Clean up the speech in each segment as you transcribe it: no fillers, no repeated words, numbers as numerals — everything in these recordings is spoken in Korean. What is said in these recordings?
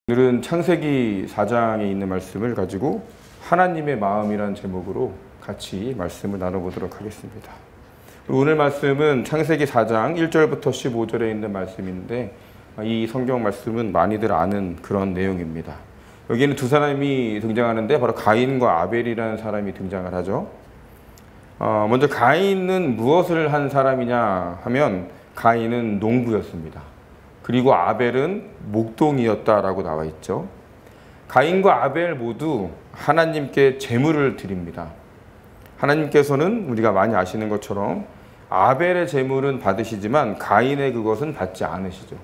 오늘은 창세기 4장에 있는 말씀을 가지고 하나님의 마음이란 제목으로 같이 말씀을 나눠보도록 하겠습니다. 오늘 말씀은 창세기 4장 1절부터 15절에 있는 말씀인데 이 성경 말씀은 많이들 아는 그런 내용입니다. 여기에는 두 사람이 등장하는데 바로 가인과 아벨이라는 사람이 등장을 하죠. 먼저 가인은 무엇을 한 사람이냐 하면 가인은 농부였습니다. 그리고 아벨은 목동이었다라고 나와 있죠. 가인과 아벨 모두 하나님께 제물을 드립니다. 하나님께서는 우리가 많이 아시는 것처럼 아벨의 제물은 받으시지만 가인의 그것은 받지 않으시죠.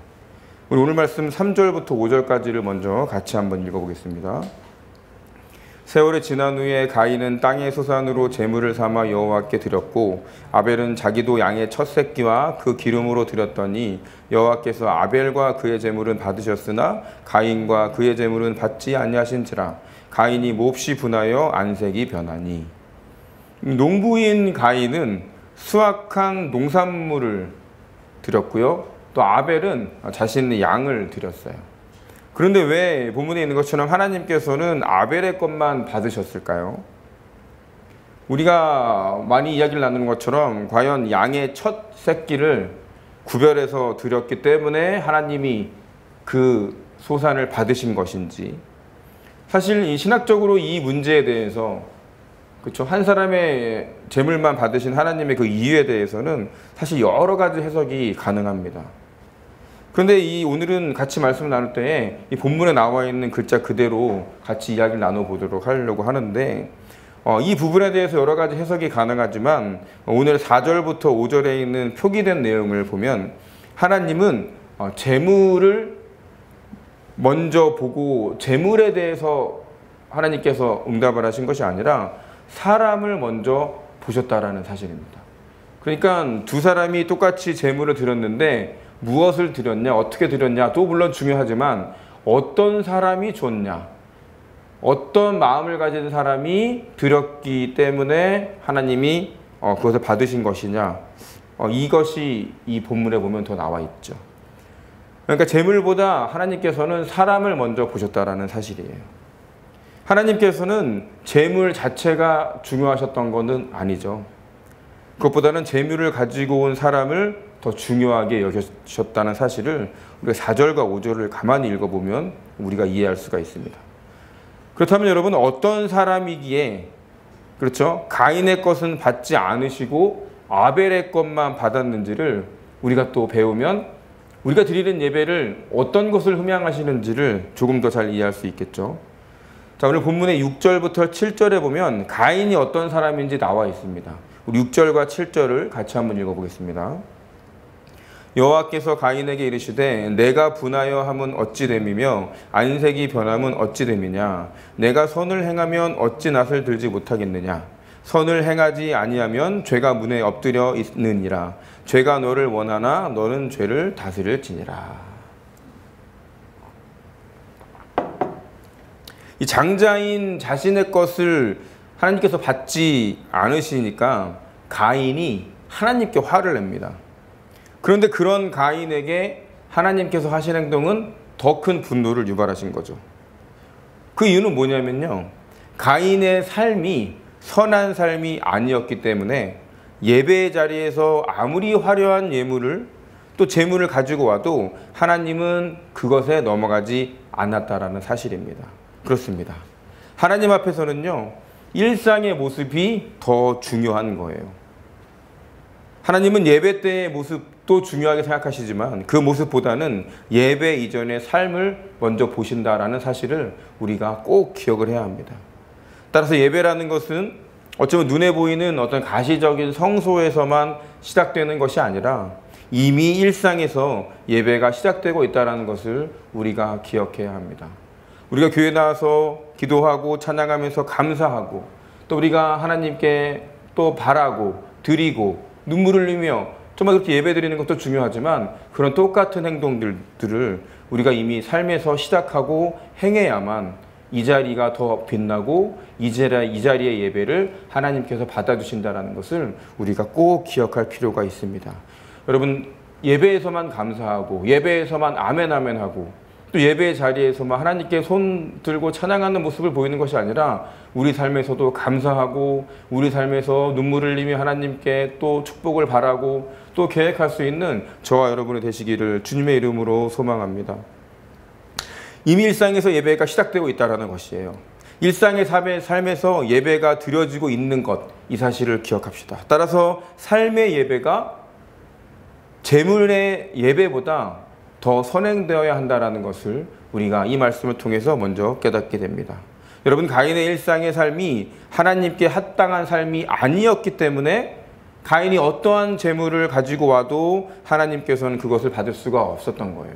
우리 오늘 말씀 3절부터 5절까지를 먼저 같이 한번 읽어보겠습니다. 세월이 지난 후에 가인은 땅의 소산으로 제물을 삼아 여호와께 드렸고 아벨은 자기도 양의 첫 새끼와 그 기름으로 드렸더니 여호와께서 아벨과 그의 제물은 받으셨으나 가인과 그의 제물은 받지 아니하신지라. 가인이 몹시 분하여 안색이 변하니. 농부인 가인은 수확한 농산물을 드렸고요, 또 아벨은 자신의 양을 드렸어요. 그런데 왜 본문에 있는 것처럼 하나님께서는 아벨의 것만 받으셨을까요? 우리가 많이 이야기를 나누는 것처럼 과연 양의 첫 새끼를 구별해서 드렸기 때문에 하나님이 그 소산을 받으신 것인지, 사실 이 신학적으로 이 문제에 대해서, 그렇죠, 한 사람의 제물만 받으신 하나님의 그 이유에 대해서는 사실 여러 가지 해석이 가능합니다. 그런데 오늘은 같이 말씀을 나눌 때에 이 본문에 나와 있는 글자 그대로 같이 이야기를 나눠보도록 하려고 하는데, 이 부분에 대해서 여러 가지 해석이 가능하지만 오늘 4절부터 5절에 있는 표기된 내용을 보면 하나님은 재물을 먼저 보고 재물에 대해서 하나님께서 응답을 하신 것이 아니라 사람을 먼저 보셨다라는 사실입니다. 그러니까 두 사람이 똑같이 재물을 드렸는데 무엇을 드렸냐, 어떻게 드렸냐, 또 물론 중요하지만 어떤 사람이 줬냐, 어떤 마음을 가진 사람이 드렸기 때문에 하나님이 그것을 받으신 것이냐, 이것이 이 본문에 보면 더 나와 있죠. 그러니까 재물보다 하나님께서는 사람을 먼저 보셨다라는 사실이에요. 하나님께서는 재물 자체가 중요하셨던 것은 아니죠. 그것보다는 재물을 가지고 온 사람을 더 중요하게 여기셨다는 사실을 우리가 4절과 5절을 가만히 읽어보면 우리가 이해할 수가 있습니다. 그렇다면 여러분, 어떤 사람이기에, 그렇죠, 가인의 것은 받지 않으시고 아벨의 것만 받았는지를 우리가 또 배우면 우리가 드리는 예배를 어떤 것을 흠양하시는지를 조금 더 잘 이해할 수 있겠죠. 자, 오늘 본문의 6절부터 7절에 보면 가인이 어떤 사람인지 나와 있습니다. 우리 6절과 7절을 같이 한번 읽어보겠습니다. 여호와께서 가인에게 이르시되 내가 분하여 함은 어찌 됨이며 안색이 변함은 어찌 됨이냐. 내가 선을 행하면 어찌 낫을 들지 못하겠느냐. 선을 행하지 아니하면 죄가 문에 엎드려 있느니라. 죄가 너를 원하나 너는 죄를 다스릴지니라. 이 장자인 자신의 것을 하나님께서 받지 않으시니까 가인이 하나님께 화를 냅니다. 그런데 그런 가인에게 하나님께서 하신 행동은 더 큰 분노를 유발하신 거죠. 그 이유는 뭐냐면요, 가인의 삶이 선한 삶이 아니었기 때문에 예배의 자리에서 아무리 화려한 예물을 또 재물을 가지고 와도 하나님은 그것에 넘어가지 않았다라는 사실입니다. 그렇습니다. 하나님 앞에서는요, 일상의 모습이 더 중요한 거예요. 하나님은 예배 때의 모습도 중요하게 생각하시지만 그 모습보다는 예배 이전의 삶을 먼저 보신다라는 사실을 우리가 꼭 기억을 해야 합니다. 따라서 예배라는 것은 어쩌면 눈에 보이는 어떤 가시적인 성소에서만 시작되는 것이 아니라 이미 일상에서 예배가 시작되고 있다는 것을 우리가 기억해야 합니다. 우리가 교회 나와서 기도하고 찬양하면서 감사하고 또 우리가 하나님께 또 바라고 드리고 눈물을 흘리며 정말 그렇게 예배드리는 것도 중요하지만 그런 똑같은 행동들을 우리가 이미 삶에서 시작하고 행해야만 이 자리가 더 빛나고 이 자리의 예배를 하나님께서 받아주신다는 것을 우리가 꼭 기억할 필요가 있습니다. 여러분, 예배에서만 감사하고 예배에서만 아멘 아멘 하고 또 예배의 자리에서만 하나님께 손 들고 찬양하는 모습을 보이는 것이 아니라 우리 삶에서도 감사하고 우리 삶에서 눈물을 흘리며 하나님께 또 축복을 바라고 또 계획할 수 있는 저와 여러분이 되시기를 주님의 이름으로 소망합니다. 이미 일상에서 예배가 시작되고 있다는 것이에요. 일상의 삶에서 예배가 드려지고 있는 것, 이 사실을 기억합시다. 따라서 삶의 예배가 재물의 예배보다 더 선행되어야 한다는 것을 우리가 이 말씀을 통해서 먼저 깨닫게 됩니다. 여러분, 가인의 일상의 삶이 하나님께 합당한 삶이 아니었기 때문에 가인이 어떠한 재물을 가지고 와도 하나님께서는 그것을 받을 수가 없었던 거예요.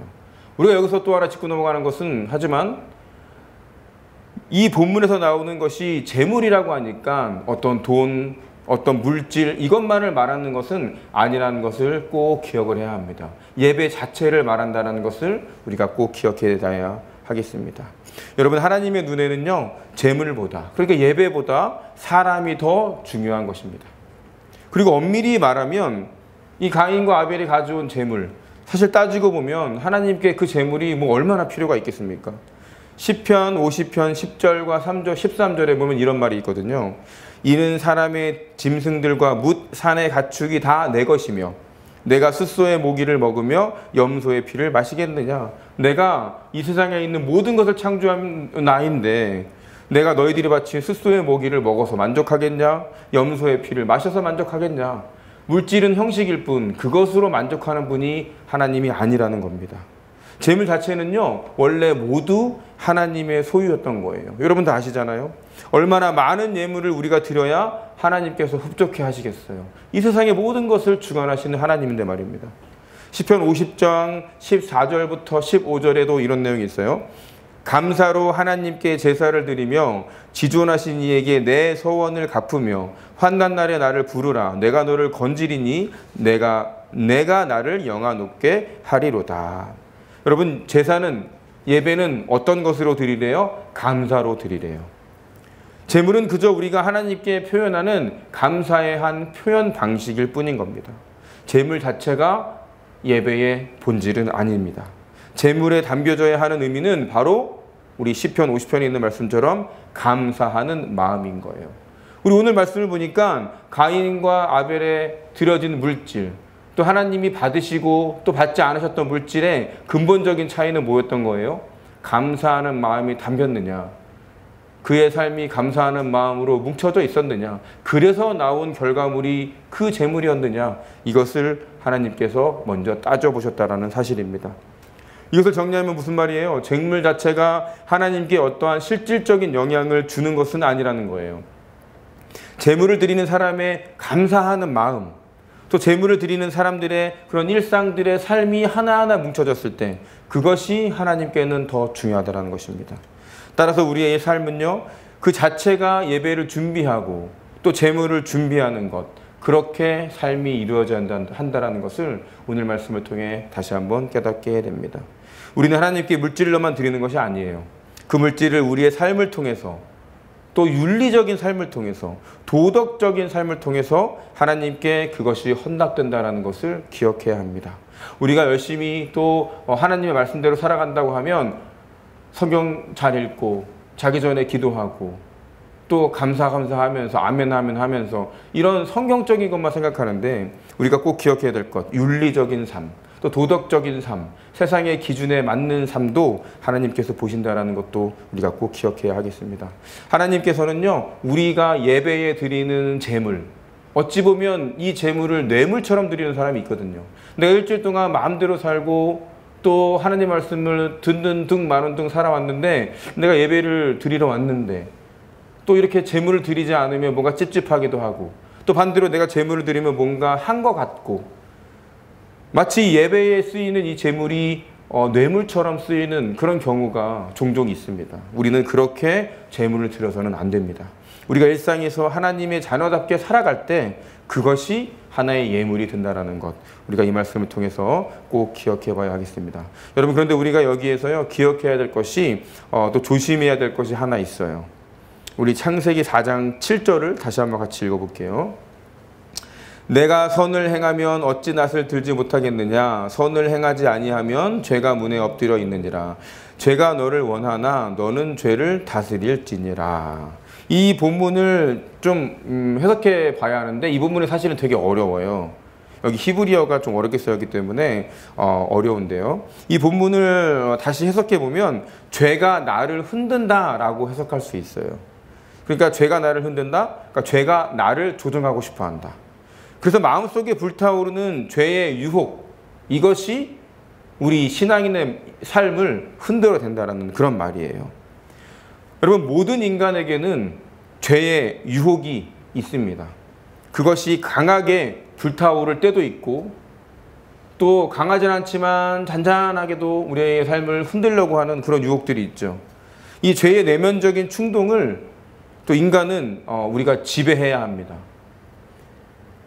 우리가 여기서 또 하나 짚고 넘어가는 것은, 하지만 이 본문에서 나오는 것이 재물이라고 하니까 어떤 돈, 어떤 물질, 이것만을 말하는 것은 아니라는 것을 꼭 기억을 해야 합니다. 예배 자체를 말한다는 것을 우리가 꼭 기억해야 하겠습니다. 여러분, 하나님의 눈에는요, 재물보다, 그러니까 예배보다 사람이 더 중요한 것입니다. 그리고 엄밀히 말하면 이 가인과 아벨이 가져온 재물, 사실 따지고 보면 하나님께 그 재물이 뭐 얼마나 필요가 있겠습니까? 시편 50편 10절과 3절 13절에 보면 이런 말이 있거든요. 이는 사람의 짐승들과 뭇 산의 가축이 다 내 것이며 내가 숫소의 모기를 먹으며 염소의 피를 마시겠느냐. 내가 이 세상에 있는 모든 것을 창조한 나인데 내가 너희들이 바친 숫소의 모기를 먹어서 만족하겠냐? 염소의 피를 마셔서 만족하겠냐? 물질은 형식일 뿐 그것으로 만족하는 분이 하나님이 아니라는 겁니다. 재물 자체는요, 원래 모두 하나님의 소유였던 거예요. 여러분 다 아시잖아요. 얼마나 많은 예물을 우리가 드려야 하나님께서 흡족해 하시겠어요. 이 세상의 모든 것을 주관하시는 하나님인데 말입니다. 시편 50장 14절부터 15절에도 이런 내용이 있어요. 감사로 하나님께 제사를 드리며 지존하신 이에게 내 서원을 갚으며 환난날에 나를 부르라. 내가 너를 건지리니 내가 나를 영화 높게 하리로다. 여러분, 제사는, 예배는 어떤 것으로 드리래요? 감사로 드리래요. 제물은 그저 우리가 하나님께 표현하는 감사의 한 표현 방식일 뿐인 겁니다. 제물 자체가 예배의 본질은 아닙니다. 제물에 담겨져야 하는 의미는 바로 우리 시편 50편에 있는 말씀처럼 감사하는 마음인 거예요. 우리 오늘 말씀을 보니까 가인과 아벨에 드려진 물질, 또 하나님이 받으시고 또 받지 않으셨던 물질의 근본적인 차이는 뭐였던 거예요? 감사하는 마음이 담겼느냐, 그의 삶이 감사하는 마음으로 뭉쳐져 있었느냐, 그래서 나온 결과물이 그 재물이었느냐, 이것을 하나님께서 먼저 따져보셨다는 사실입니다. 이것을 정리하면 무슨 말이에요? 재물 자체가 하나님께 어떠한 실질적인 영향을 주는 것은 아니라는 거예요. 재물을 드리는 사람의 감사하는 마음, 또 재물을 드리는 사람들의 그런 일상들의 삶이 하나하나 뭉쳐졌을 때 그것이 하나님께는 더 중요하다는 것입니다. 따라서 우리의 삶은요, 그 자체가 예배를 준비하고 또 재물을 준비하는 것, 그렇게 삶이 이루어져야 한다는 것을 오늘 말씀을 통해 다시 한번 깨닫게 됩니다. 우리는 하나님께 물질로만 드리는 것이 아니에요. 그 물질을 우리의 삶을 통해서, 또 윤리적인 삶을 통해서, 도덕적인 삶을 통해서 하나님께 그것이 헌납된다는 것을 기억해야 합니다. 우리가 열심히 또 하나님의 말씀대로 살아간다고 하면 성경 잘 읽고 자기 전에 기도하고 또 감사하면서 아멘 하면서 이런 성경적인 것만 생각하는데, 우리가 꼭 기억해야 될 것, 윤리적인 삶, 또 도덕적인 삶, 세상의 기준에 맞는 삶도 하나님께서 보신다는 것도 우리가 꼭 기억해야 하겠습니다. 하나님께서는요, 우리가 예배에 드리는 재물, 어찌 보면 이 재물을 뇌물처럼 드리는 사람이 있거든요. 내가 일주일 동안 마음대로 살고 또 하나님 말씀을 듣는 등 마는 등 살아왔는데, 내가 예배를 드리러 왔는데 또 이렇게 재물을 드리지 않으면 뭔가 찝찝하기도 하고, 또 반대로 내가 재물을 드리면 뭔가 한 것 같고, 마치 예배에 쓰이는 이 재물이 뇌물처럼 쓰이는 그런 경우가 종종 있습니다. 우리는 그렇게 재물을 드려서는 안 됩니다. 우리가 일상에서 하나님의 자녀답게 살아갈 때 그것이 하나의 예물이 된다는 것, 우리가 이 말씀을 통해서 꼭 기억해 봐야 하겠습니다. 여러분, 그런데 우리가 여기에서요, 기억해야 될 것이, 또 조심해야 될 것이 하나 있어요. 우리 창세기 4장 7절을 다시 한번 같이 읽어볼게요. 내가 선을 행하면 어찌 낫을 들지 못하겠느냐? 선을 행하지 아니하면 죄가 문에 엎드려 있느니라. 죄가 너를 원하나 너는 죄를 다스릴지니라. 이 본문을 좀 해석해 봐야 하는데 이 본문이 사실은 되게 어려워요. 여기 히브리어가 좀 어렵게 쓰였기 때문에 어려운데요. 이 본문을 다시 해석해 보면 죄가 나를 흔든다라고 해석할 수 있어요. 그러니까 죄가 나를 흔든다? 그러니까 죄가 나를 조종하고 싶어 한다. 그래서 마음속에 불타오르는 죄의 유혹, 이것이 우리 신앙인의 삶을 흔들어 댄다라는 그런 말이에요. 여러분, 모든 인간에게는 죄의 유혹이 있습니다. 그것이 강하게 불타오를 때도 있고 또 강하진 않지만 잔잔하게도 우리의 삶을 흔들려고 하는 그런 유혹들이 있죠. 이 죄의 내면적인 충동을 또 인간은 우리가 지배해야 합니다.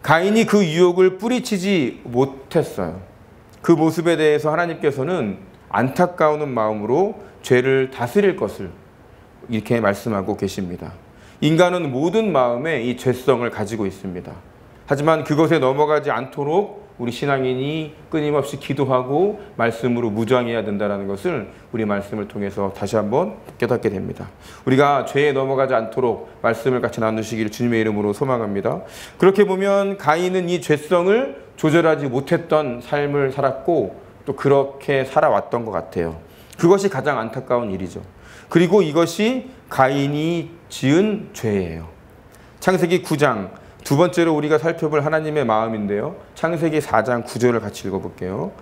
가인이 그 유혹을 뿌리치지 못했어요. 그 모습에 대해서 하나님께서는 안타까운 마음으로 죄를 다스릴 것을 이렇게 말씀하고 계십니다. 인간은 모든 마음에 이 죄성을 가지고 있습니다. 하지만 그것에 넘어가지 않도록 우리 신앙인이 끊임없이 기도하고 말씀으로 무장해야 된다는 것을 우리 말씀을 통해서 다시 한번 깨닫게 됩니다. 우리가 죄에 넘어가지 않도록 말씀을 같이 나누시기를 주님의 이름으로 소망합니다. 그렇게 보면 가인은 이 죄성을 조절하지 못했던 삶을 살았고 또 그렇게 살아왔던 것 같아요. 그것이 가장 안타까운 일이죠. 그리고 이것이 가인이 지은 죄예요. 창세기 9장 두 번째로 우리가 살펴볼 하나님의 마음인데요. 창세기 4장 9절을 같이 읽어볼게요.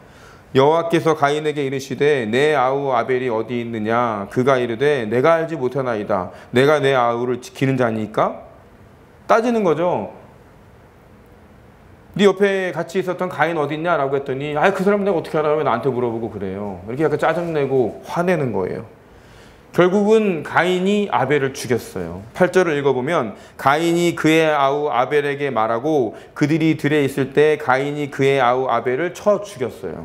여호와께서 가인에게 이르시되 내 아우 아벨이 어디 있느냐? 그가 이르되 내가 알지 못하나이다. 내가 내 아우를 지키는 자니까? 따지는 거죠. 네 옆에 같이 있었던 가인 어디 있냐라고 했더니 그 사람 내가 어떻게 알아? 왜 나한테 물어보고 그래요? 이렇게 약간 짜증내고 화내는 거예요. 결국은 가인이 아벨을 죽였어요. 8절을 읽어보면 가인이 그의 아우 아벨에게 말하고 그들이 들에 있을 때 가인이 그의 아우 아벨을 쳐 죽였어요.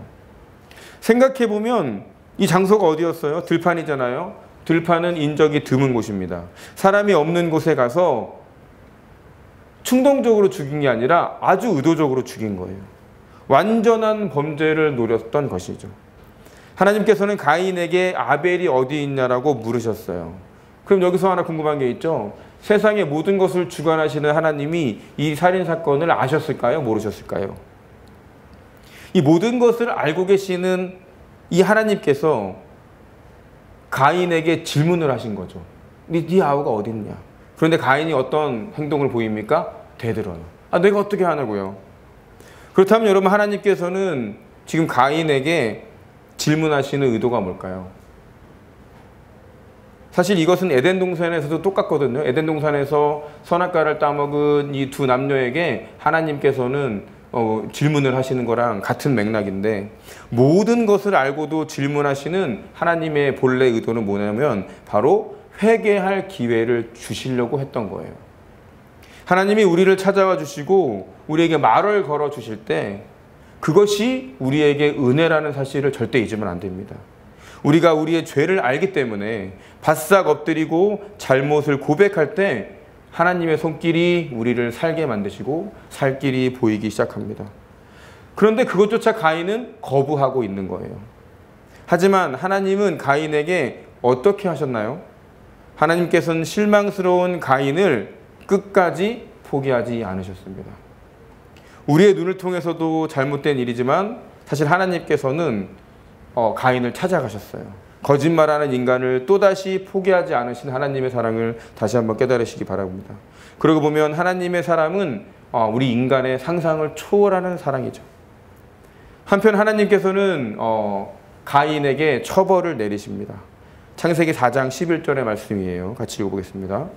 생각해보면 이 장소가 어디였어요? 들판이잖아요. 들판은 인적이 드문 곳입니다. 사람이 없는 곳에 가서 충동적으로 죽인 게 아니라 아주 의도적으로 죽인 거예요. 완전한 범죄를 노렸던 것이죠. 하나님께서는 가인에게 아벨이 어디 있냐라고 물으셨어요. 그럼 여기서 하나 궁금한 게 있죠. 세상의 모든 것을 주관하시는 하나님이 이 살인사건을 아셨을까요? 모르셨을까요? 이 모든 것을 알고 계시는 이 하나님께서 가인에게 질문을 하신 거죠. 네 아우가 어디 있냐? 그런데 가인이 어떤 행동을 보입니까? 대들어요. 내가 어떻게 하냐고요? 그렇다면 여러분, 하나님께서는 지금 가인에게 질문하시는 의도가 뭘까요? 사실 이것은 에덴 동산에서도 똑같거든요. 에덴 동산에서 선악과를 따먹은 이 두 남녀에게 하나님께서는 질문을 하시는 거랑 같은 맥락인데, 모든 것을 알고도 질문하시는 하나님의 본래 의도는 뭐냐면 바로 회개할 기회를 주시려고 했던 거예요. 하나님이 우리를 찾아와 주시고 우리에게 말을 걸어 주실 때 그것이 우리에게 은혜라는 사실을 절대 잊으면 안 됩니다. 우리가 우리의 죄를 알기 때문에 바싹 엎드리고 잘못을 고백할 때 하나님의 손길이 우리를 살게 만드시고 살 길이 보이기 시작합니다. 그런데 그것조차 가인은 거부하고 있는 거예요. 하지만 하나님은 가인에게 어떻게 하셨나요? 하나님께서는 실망스러운 가인을 끝까지 포기하지 않으셨습니다. 우리의 눈을 통해서도 잘못된 일이지만 사실 하나님께서는 가인을 찾아가셨어요. 거짓말하는 인간을 또다시 포기하지 않으신 하나님의 사랑을 다시 한번 깨달으시기 바랍니다. 그러고 보면 하나님의 사랑은 우리 인간의 상상을 초월하는 사랑이죠. 한편 하나님께서는 가인에게 처벌을 내리십니다. 창세기 4장 11절의 말씀이에요. 같이 읽어보겠습니다.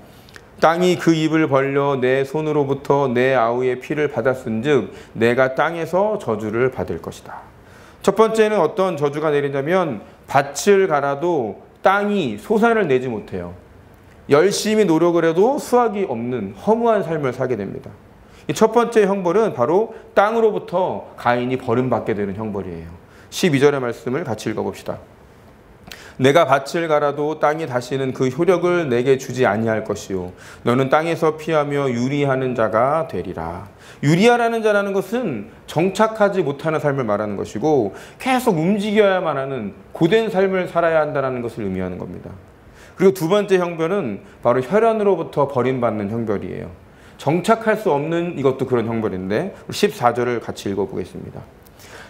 땅이 그 입을 벌려 내 손으로부터 내 아우의 피를 받았은즉 내가 땅에서 저주를 받을 것이다. 첫 번째는 어떤 저주가 내리냐면 밭을 갈아도 땅이 소산을 내지 못해요. 열심히 노력을 해도 수확이 없는 허무한 삶을 살게 됩니다. 이 첫 번째 형벌은 바로 땅으로부터 가인이 버림받게 되는 형벌이에요. 12절의 말씀을 같이 읽어봅시다. 내가 밭을 갈아도 땅이 다시는 그 효력을 내게 주지 아니할 것이요 너는 땅에서 피하며 유리하는 자가 되리라. 유리하라는 자라는 것은 정착하지 못하는 삶을 말하는 것이고 계속 움직여야만 하는 고된 삶을 살아야 한다는 것을 의미하는 겁니다. 그리고 두 번째 형벌은 바로 혈연으로부터 버림받는 형벌이에요. 정착할 수 없는 이것도 그런 형벌인데 14절을 같이 읽어보겠습니다.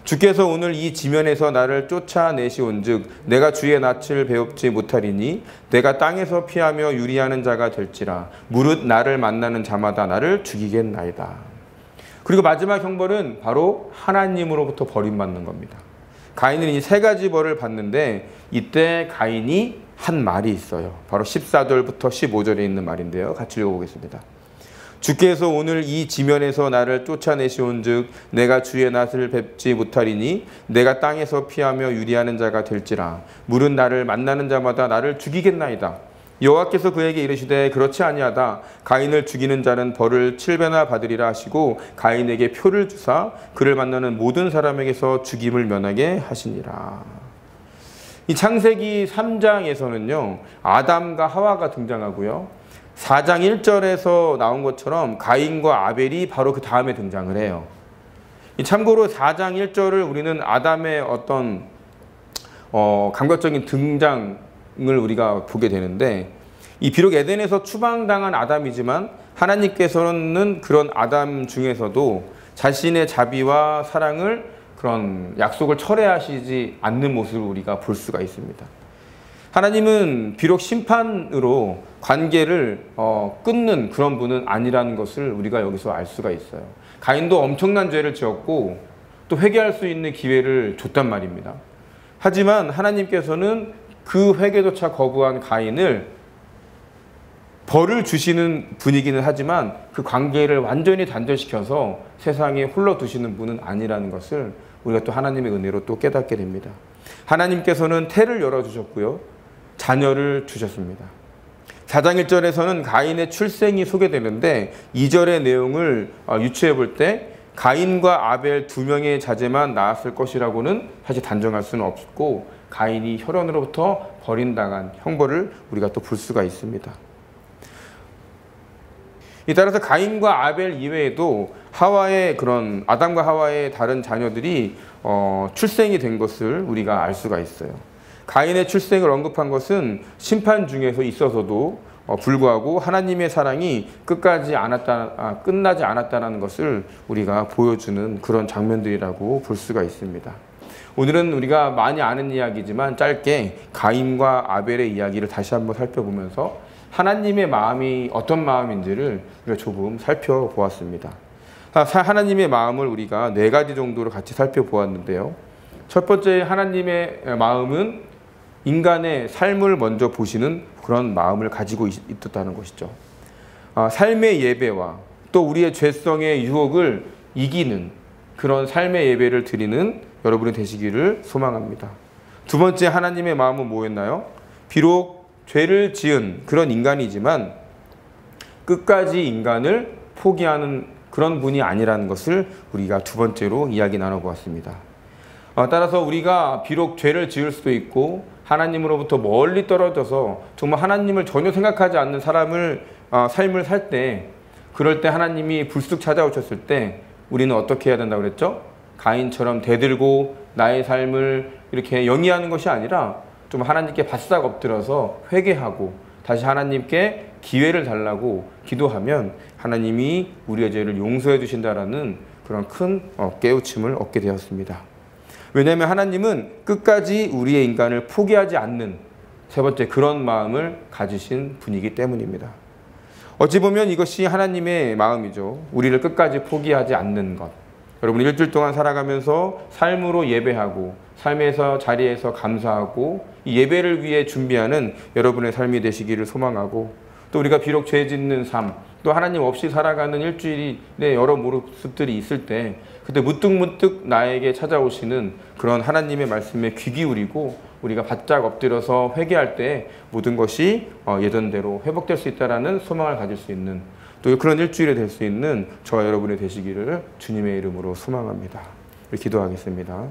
주께서 오늘 이 지면에서 나를 쫓아내시온 즉 내가 주의 낯을 배웁지 못하리니 내가 땅에서 피하며 유리하는 자가 될지라 무릇 나를 만나는 자마다 나를 죽이겠나이다. 그리고 마지막 형벌은 바로 하나님으로부터 버림받는 겁니다. 가인은 이 세 가지 벌을 받는데 이때 가인이 한 말이 있어요. 바로 14절부터 15절에 있는 말인데요. 같이 읽어보겠습니다. 주께서 오늘 이 지면에서 나를 쫓아내시온 즉 내가 주의 낯을 뵙지 못하리니 내가 땅에서 피하며 유리하는 자가 될지라 무릇 나를 만나는 자마다 나를 죽이겠나이다. 여호와께서 그에게 이르시되 그렇지 아니하다. 가인을 죽이는 자는 벌을 7배나 받으리라 하시고 가인에게 표를 주사 그를 만나는 모든 사람에게서 죽임을 면하게 하시니라. 이 창세기 3장에서는요 아담과 하와가 등장하고요 4장 1절에서 나온 것처럼 가인과 아벨이 바로 그 다음에 등장을 해요. 참고로 4장 1절을 우리는 아담의 어떤 감각적인 등장을 우리가 보게 되는데 이 비록 에덴에서 추방당한 아담이지만 하나님께서는 그런 아담 중에서도 자신의 자비와 사랑을 그런 약속을 철회하시지 않는 모습을 우리가 볼 수가 있습니다. 하나님은 비록 심판으로 관계를 끊는 그런 분은 아니라는 것을 우리가 여기서 알 수가 있어요. 가인도 엄청난 죄를 지었고 또 회개할 수 있는 기회를 줬단 말입니다. 하지만 하나님께서는 그 회개조차 거부한 가인을 벌을 주시는 분이기는 하지만 그 관계를 완전히 단절시켜서 세상에 홀로 두시는 분은 아니라는 것을 우리가 또 하나님의 은혜로 또 깨닫게 됩니다. 하나님께서는 태를 열어주셨고요. 자녀를 주셨습니다. 4장 1절에서는 가인의 출생이 소개되는데 2절의 내용을 유추해 볼 때 가인과 아벨 두 명의 자제만 낳았을 것이라고는 사실 단정할 수는 없고 가인이 혈연으로부터 버림당한 형벌을 우리가 또 볼 수가 있습니다. 따라서 가인과 아벨 이외에도 아담과 하와의 다른 자녀들이 출생이 된 것을 우리가 알 수가 있어요. 가인의 출생을 언급한 것은 심판 중에서 있어서도 불구하고 하나님의 사랑이 끝나지 않았다는 것을 우리가 보여주는 그런 장면들이라고 볼 수가 있습니다. 오늘은 우리가 많이 아는 이야기지만 짧게 가인과 아벨의 이야기를 다시 한번 살펴보면서 하나님의 마음이 어떤 마음인지를 우리가 조금 살펴보았습니다. 하나님의 마음을 우리가 4가지 정도로 같이 살펴보았는데요. 첫 번째 하나님의 마음은 인간의 삶을 먼저 보시는 그런 마음을 가지고 있었다는 것이죠. 삶의 예배와 또 우리의 죄성의 유혹을 이기는 그런 삶의 예배를 드리는 여러분이 되시기를 소망합니다. 두 번째 하나님의 마음은 뭐였나요? 비록 죄를 지은 그런 인간이지만 끝까지 인간을 포기하는 그런 분이 아니라는 것을 우리가 두 번째로 이야기 나눠보았습니다. 따라서 우리가 비록 죄를 지을 수도 있고 하나님으로부터 멀리 떨어져서 정말 하나님을 전혀 생각하지 않는 삶을 살 때 그럴 때 하나님이 불쑥 찾아오셨을 때 우리는 어떻게 해야 된다고 그랬죠? 가인처럼 대들고 나의 삶을 이렇게 영위하는 것이 아니라 좀 하나님께 바싹 엎드려서 회개하고 다시 하나님께 기회를 달라고 기도하면 하나님이 우리의 죄를 용서해 주신다라는 그런 큰 깨우침을 얻게 되었습니다. 왜냐하면 하나님은 끝까지 우리의 인간을 포기하지 않는 세 번째 그런 마음을 가지신 분이기 때문입니다. 어찌 보면 이것이 하나님의 마음이죠. 우리를 끝까지 포기하지 않는 것. 여러분 일주일 동안 살아가면서 삶으로 예배하고 삶에서 자리에서 감사하고 이 예배를 위해 준비하는 여러분의 삶이 되시기를 소망하고 또 우리가 비록 죄 짓는 삶 또 하나님 없이 살아가는 일주일의 여러 모습들이 있을 때 그때 문득문득 나에게 찾아오시는 그런 하나님의 말씀에 귀 기울이고 우리가 바짝 엎드려서 회개할 때 모든 것이 예전대로 회복될 수 있다는 소망을 가질 수 있는 또 그런 일주일이 될 수 있는 저와 여러분이 되시기를 주님의 이름으로 소망합니다. 기도하겠습니다.